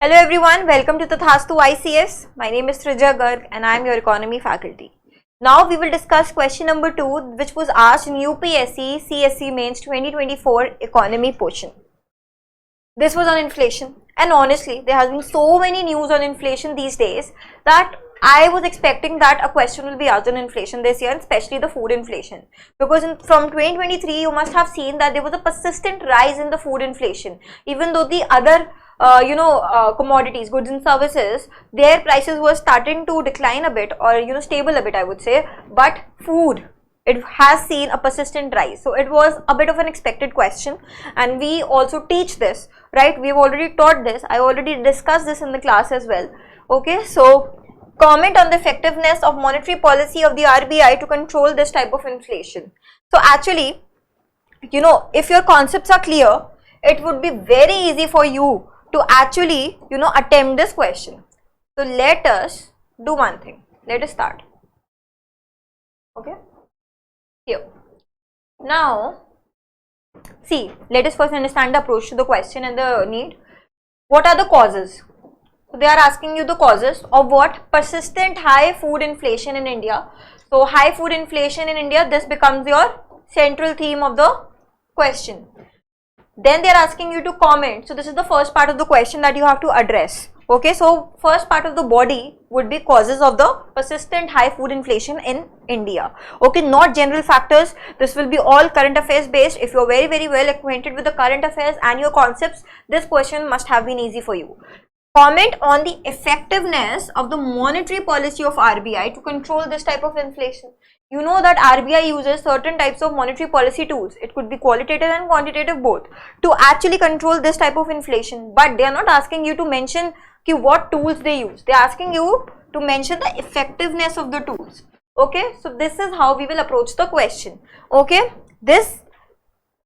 Hello everyone, welcome to Tathastu ICS. My name is Trija Garg and I am your economy faculty. Now we will discuss question number 2 which was asked in UPSC CSE Mains 2024 economy portion. This was on inflation, and honestly there has been so many news on inflation these days that I was expecting that a question will be asked on inflation this year, especially the food inflation, because from 2023 you must have seen that there was a persistent rise in the food inflation, even though the other commodities, goods and services, their prices were starting to decline a bit or stable a bit, I would say, but food, it has seen a persistent rise. So it was a bit of an expected question, and we also teach this, right? We've already taught this, I already discussed this in the class as well. Okay, so comment on the effectiveness of monetary policy of the RBI to control this type of inflation. So actually, if your concepts are clear, it would be very easy for you to actually attempt this question. So let us do one thing. Let us start. Okay, here. Now see, let us first understand the approach to the question and the need. What are the causes? So they are asking you the causes of what? Persistent high food inflation in India. So high food inflation in India, this becomes your central theme of the question. Then they are asking you to comment. So this is the first part of the question that you have to address. Okay, so first part of the body would be causes of the persistent high food inflation in India. Okay, not general factors. This will be all current affairs based. If you are very well acquainted with the current affairs and your concepts, this question must have been easy for you. Comment on the effectiveness of the monetary policy of RBI to control this type of inflation. You know that RBI uses certain types of monetary policy tools. It could be qualitative and quantitative both, to actually control this type of inflation. But they are not asking you to mention what tools they use. They are asking you to mention the effectiveness of the tools. Okay, so this is how we will approach the question. Okay, this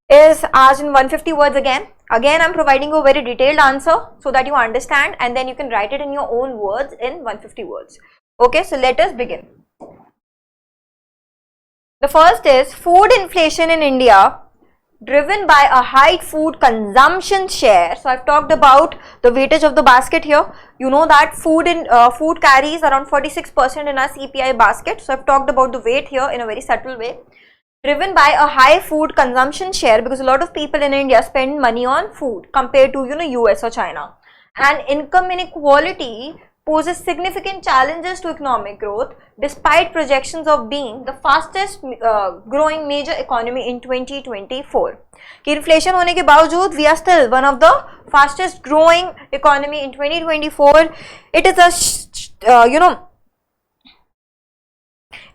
is asked in 150 words again. Again, I am providing you a very detailed answer so that you understand, and then you can write it in your own words in 150 words. Okay, so let us begin. The first is food inflation in India driven by a high food consumption share. So I've talked about the weightage of the basket here. You know that food carries around 46% in our CPI basket. So I've talked about the weight here in a very subtle way. Driven by a high food consumption share, because a lot of people in India spend money on food compared to US or China, and income inequality poses significant challenges to economic growth despite projections of being the fastest growing major economy in 2024. Inflation hone ke bawajood we are still one of the fastest growing economy in 2024. It is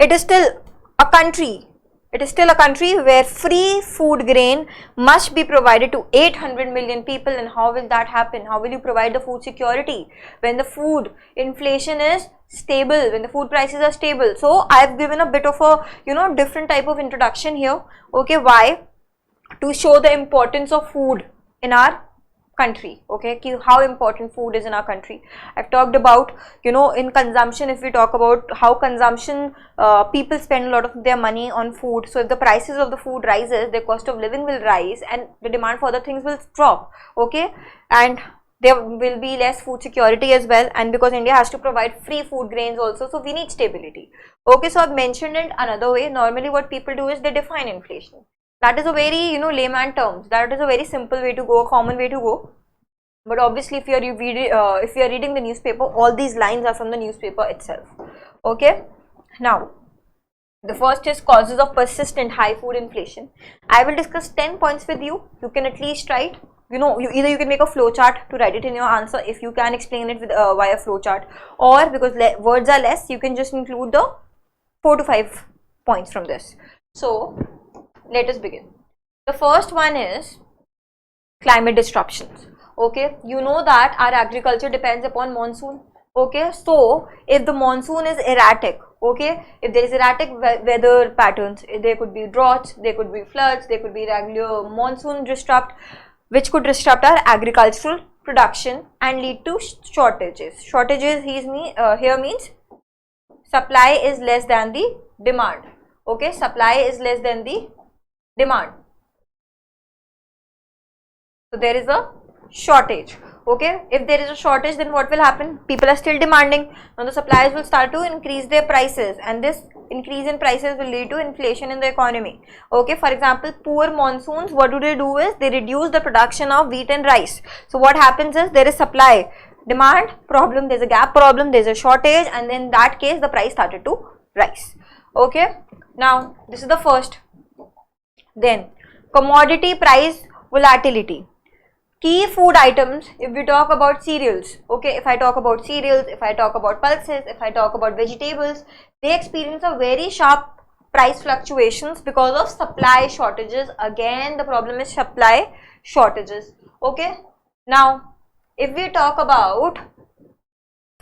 it is still a country. It is still a country where free food grain must be provided to 800 million people. And how will that happen? How will you provide the food security when the food inflation is stable, when the food prices are stable? So I have given a bit of a different type of introduction here. Okay, why? To show the importance of food in our country. Okay, how important food is in our country. I've talked about in consumption, if we talk about how consumption, people spend a lot of their money on food. So if the prices of the food rises, their cost of living will rise and the demand for other things will drop. Okay, and there will be less food security as well, and because India has to provide free food grains also, so we need stability. Okay, so I've mentioned it another way. Normally what people do is they define inflation. That is a very layman terms. That is a very simple way to go, a common way to go. But obviously, if you are reading the newspaper, all these lines are from the newspaper itself. Okay. Now, the first is causes of persistent high food inflation. I will discuss 10 points with you. You can at least write. Either you can make a flow chart to write it in your answer if you can explain it with via flow chart, or because words are less, you can just include the 4 to 5 points from this. So let us begin. The first one is climate disruptions. Okay, you know that our agriculture depends upon monsoon. Okay, so if the monsoon is erratic, okay, if there is erratic weather patterns, there could be droughts, there could be floods, there could be regular monsoon disrupt, which could disrupt our agricultural production and lead to shortages. Shortages here means supply is less than the demand. Okay, supply is less than the demand. So there is a shortage. Okay, if there is a shortage, then what will happen? People are still demanding. Now the suppliers will start to increase their prices, and this increase in prices will lead to inflation in the economy. Okay, for example, poor monsoons, what do? Is they reduce the production of wheat and rice. So what happens is there is supply demand problem, there's a gap problem, there's a shortage, and in that case the price started to rise. Okay, now this is the first. Then commodity price volatility. Key food items, if we talk about cereals, okay, if I talk about cereals, if I talk about pulses, if I talk about vegetables, they experience a very sharp price fluctuations because of supply shortages. Again, the problem is supply shortages. Okay, now if we talk about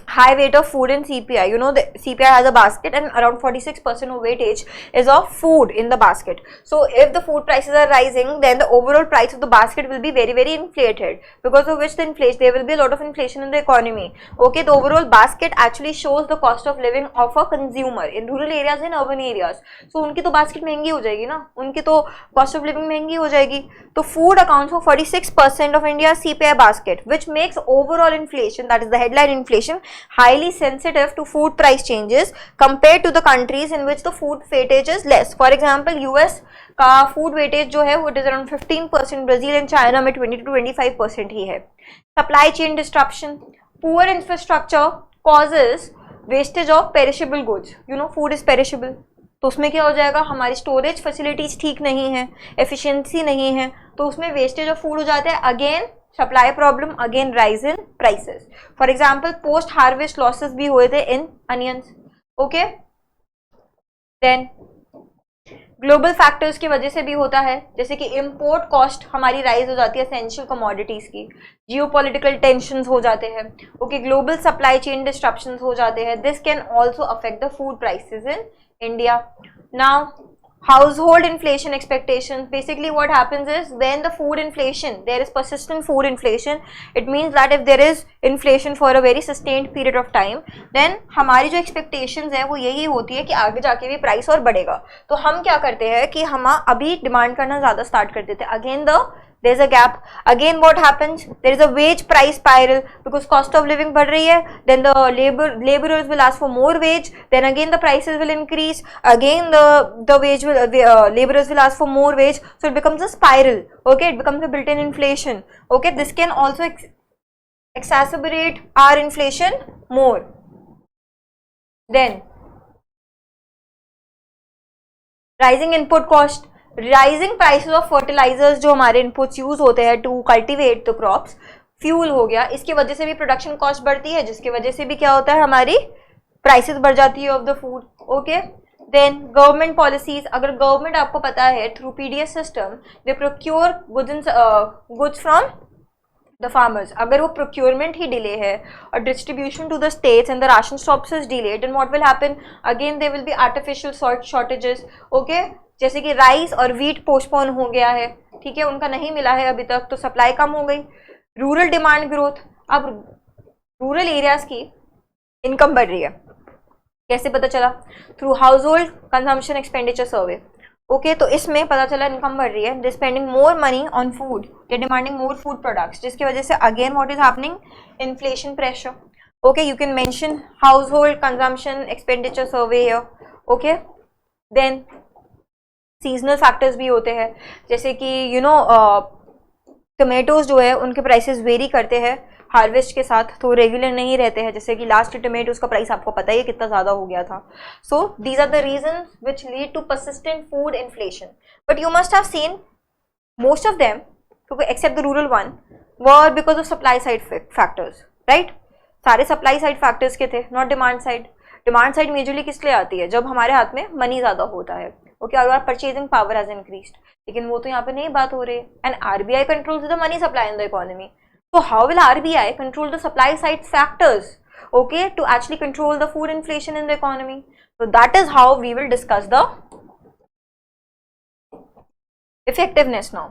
high weight of food in CPI, you know the CPI has a basket and around 46% of weightage is of food in the basket. So if the food prices are rising, then the overall price of the basket will be very inflated, because of which there will be a lot of inflation in the economy. Okay, the overall basket actually shows the cost of living of a consumer in rural areas and urban areas. So उनकी तो basket महंगी हो जाएगी ना, उनकी तो cost of living महंगी हो जाएगी. तो food accounts for 46% of India's CPI basket, which makes overall inflation, that is the headline inflation, highly sensitive to food price changes compared to the countries in which the food weightage is less. For example, US का food weightage जो है वो is around 15%, Brazil and China में 20 to 25% ही है. Supply chain disruption, poor infrastructure causes wastage of perishable goods. You know, food is perishable. तो उसमें क्या हो जाएगा, हमारी स्टोरेज फैसिलिटीज ठीक नहीं है, एफिशिएंसी नहीं है, तो उसमें वेस्टेज ऑफ फूड हो जाता है. Again supply problem, again rise in prices. For example post harvest losses भी हुए थे in onions. Okay, then global factors की वजह से भी होता है, जैसे कि इंपोर्ट कॉस्ट हमारी राइज हो जाती है एसेंशियल कमोडिटीज की, जियोपॉलिटिकल टेंशंस हो जाते हैं. Okay, global supply chain disruptions हो जाते हैं. This can also affect the food prices in India. Now, household inflation expectations. Basically, what happens is when the food inflation, there is persistent food inflation. It means that if there is inflation for a very sustained period of time, then हमारी जो expectations है वो यही होती है कि आगे जाके भी price और बढ़ेगा. तो हम क्या करते हैं कि हम अभी demand करना ज़्यादा start कर देते हैं. Again there is a gap. Again what happens, there is a wage price spiral because cost of living बढ़ रही है, then the laborers will ask for more wage, then again the prices will increase, again the wage will laborers will ask for more wage, so it becomes a spiral. Okay, it becomes a built-in inflation. Okay, this can also exacerbate our inflation more. Then rising input cost, rising prices of fertilizers, जो हमारे inputs use होते हैं to cultivate the crops, fuel हो गया, इसकी वजह से भी प्रोडक्शन कॉस्ट बढ़ती है, जिसकी वजह से भी क्या होता है, हमारी प्राइसेस बढ़ जाती है of the food. Okay, then government policies. अगर गवर्नमेंट, आपको पता है, through PDS system they procure goods from the farmers. अगर वो प्रोक्योरमेंट ही डिले है और distribution to the states and the ration stops is delayed, then what will happen, again there will be artificial shortages. Okay, जैसे कि rice और wheat postpone हो गया है, ठीक है, उनका नहीं मिला है अभी तक, तो सप्लाई कम हो गई. Rural demand growth. अब रूरल एरियाज की इनकम बढ़ रही है, कैसे पता चला, through household consumption expenditure survey. Okay, तो इसमें पता चला इनकम बढ़ रही है, they spending more money on food, they demanding more food products, जिसकी वजह से again what is happening, inflation pressure. Okay, you can mention household consumption expenditure survey here. Okay, then seasonal factors भी होते हैं, जैसे कि you know tomatoes जो है उनके प्राइसेस वेरी करते हैं हार्वेस्ट के साथ, तो रेगुलर नहीं रहते हैं. जैसे कि लास्ट टमेटोज का प्राइस आपको पता ही है कितना ज़्यादा हो गया था. So these are the reasons which lead to persistent food inflation. But you must have seen most of them, except the rural one, were because of supply side factors, right. सारे supply side factors के थे, not demand side. Demand side majorly किस लिए आती है, जब हमारे हाथ में मनी ज़्यादा होता है. ओके, और परचेजिंग पावर हैज इंक्रीज्ड, लेकिन वो तो यहाँ पे नहीं बात हो रही है. And RBI controls the money supply in the economy. So how will RBI control the supply side factors, okay, to actually control the food inflation in the economy? So that is how we will discuss the effectiveness now.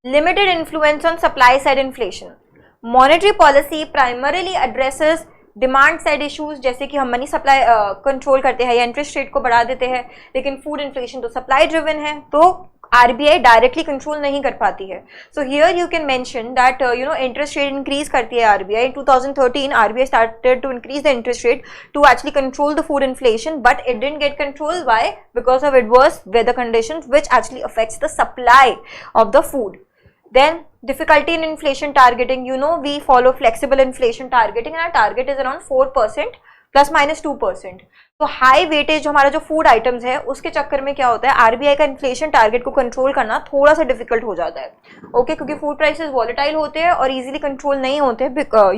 Limited influence on supply side inflation. Monetary policy primarily addresses demand side issues, जैसे कि हम money supply control करते हैं या interest rate को बढ़ा देते हैं, लेकिन फूड इन्फ्लेशन तो सप्लाई ड्रिवन है, तो RBI डायरेक्टली कंट्रोल नहीं कर पाती है. So here you can mention that interest rate increase करती है RBI. In 2013 RBI started to increase the interest rate to actually control the food inflation, but it didn't get control. Why? Because of adverse weather conditions which actually affects the supply of the food. Then difficulty in inflation targeting. We follow flexible inflation targeting and our target is around 4% plus minus 2%. तो high weightage हमारा जो food items है उसके चक्कर में क्या होता है, आरबीआई का इन्फ्लेशन टारगेट को कंट्रोल करना थोड़ा सा डिफिकल्ट हो जाता है. ओके क्योंकि फूड प्राइसेस वॉलेटाइल होते हैं और इजीली कंट्रोल नहीं होते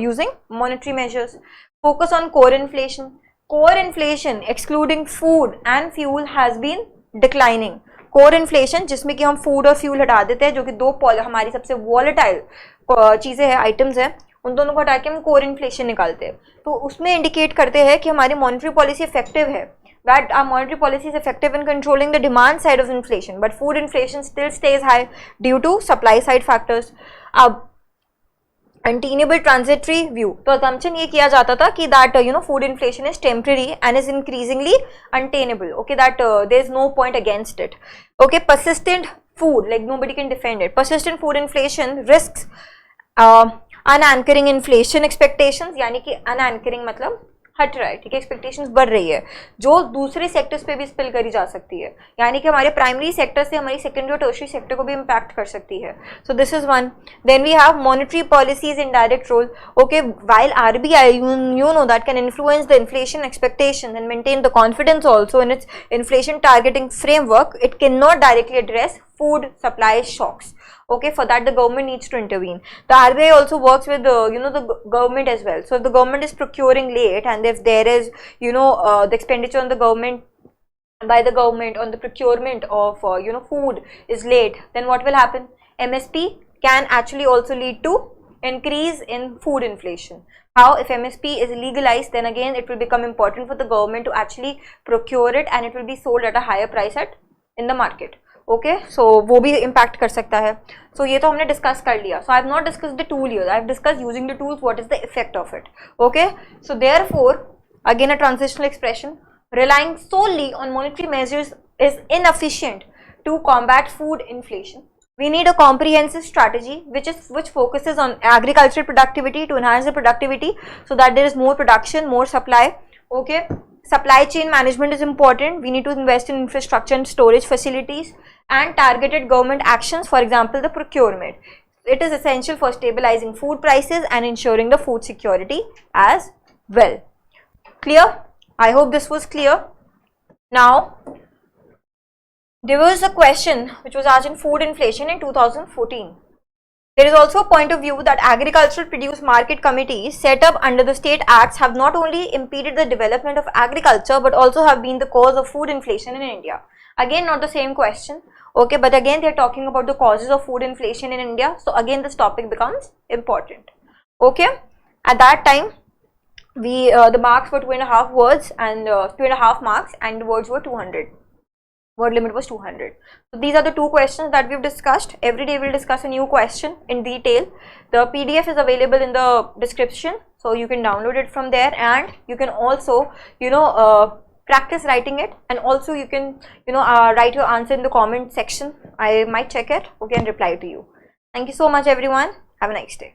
using monetary measures. Focus on core inflation. Core inflation excluding food and fuel has been declining. Core inflation जिसमें कि हम फूड और फ्यूल हटा देते हैं, जो कि दो हमारी सबसे वॉलेटाइल चीज़ें हैं, आइटम्स हैं, उन दोनों को हटा के हम कोर इन्फ्लेशन निकालते हैं. तो उसमें इंडिकेट करते हैं कि हमारी मॉनेटरी पॉलिसी इफेक्टिव है, that our monetary policy is effective in controlling the demand side of inflation, but food inflation still stays high due to supply side factors. अब untenable transitory view, तो assumption ये किया जाता था कि that food inflation is temporary and is increasingly untenable. Okay, that there is no point against it. Okay, persistent food, like nobody can defend it. Persistent food inflation risks unanchoring inflation expectations, यानी कि अनएंकरिंग मतलब हट रहा है, ठीक है, expectations बढ़ रही है जो दूसरे सेक्टर्स पे भी स्पिल करी जा सकती है, यानी कि हमारे प्राइमरी सेक्टर से हमारी सेकेंडरी और टर्शियरी सेक्टर को भी इम्पैक्ट कर सकती है. So this is one. Then we have monetary policies in direct role. Okay, while RBI you know that can influence the inflation expectations and maintain the confidence also in its inflation targeting framework, it cannot directly address food supply shocks. Okay, for that the government needs to intervene. The RBI also works with the government as well. So if the government is procuring late and if there is the expenditure on the government by the government on the procurement of food is late, then what will happen? MSP can actually also lead to increase in food inflation. How? If MSP is legalized, then again it will become important for the government to actually procure it and it will be sold at a higher price in the market. Okay, so वो भी impact कर सकता है. सो ये तो हमने discuss कर लिया. So I have not discuss the tool here, I have discuss using the tools what is the effect of it. Okay, so therefore again a transitional expression, relying solely on monetary measures is inefficient to combat food inflation. We need a comprehensive strategy which focuses on agricultural productivity to enhance the productivity so that there is more production, more supply. Okay, supply chain management is important. We need to invest in infrastructure and storage facilities and targeted government actions, for example the procurement. It is essential for stabilizing food prices and ensuring the food security as well. Clear? I hope this was clear. Now there was a question which was asked in food inflation in 2014. There is also a point of view that agricultural produce market committees set up under the state acts have not only impeded the development of agriculture but also have been the cause of food inflation in India. Again, not the same question. Okay, but again they are talking about the causes of food inflation in India. So again this topic becomes important. Okay, at that time the marks were 2.5 words and 2.5 marks and the words were 200. Word limit was 200. So these are the two questions that we've discussed. Every day we'll discuss a new question in detail. The PDF is available in the description, so you can download it from there, and you can also practice writing it, and also you can write your answer in the comment section. I might check it, okay, and reply to you. Thank you so much everyone. Have a nice day.